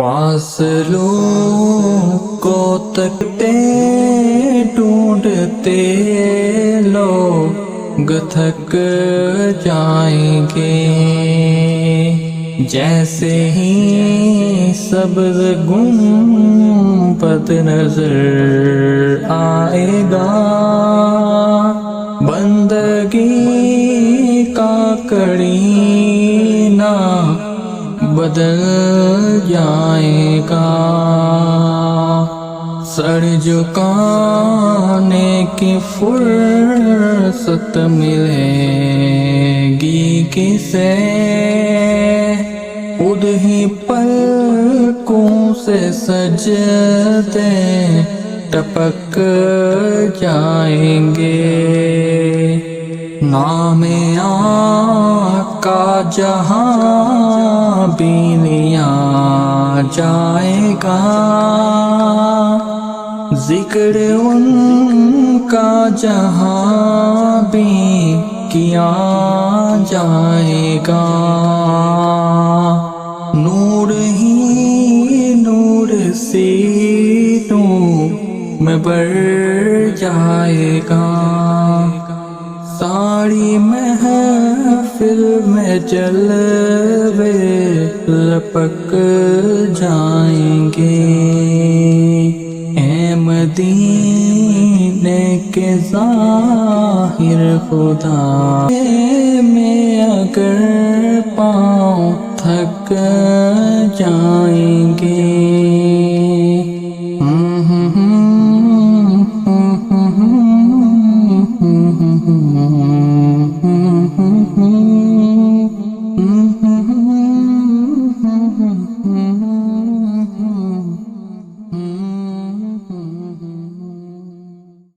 فاصلوں کو تکتے ڈھونڈتے لوگ تھک جائیں گے، جیسے ہی سبز گنبد نظر آئے گا، بندگی کا کرینہ بدل جائے گا، سر جھکانے کی فرصت ملے گی کسے، خود ہی پلکوں سے سجدے ٹپک جائیں گے، نام آقا جہاں بھی لیا جائے گا، ذکر ان کا جہاں بھی کیا جائے گا، نور ہی نور سینوں میں بڑھ جائے گا، ساری محفل میں جلوے لپک جائیں گے، اے مدینے کے ظاہر خدا میں اگر پاؤں تھک جائیں گے،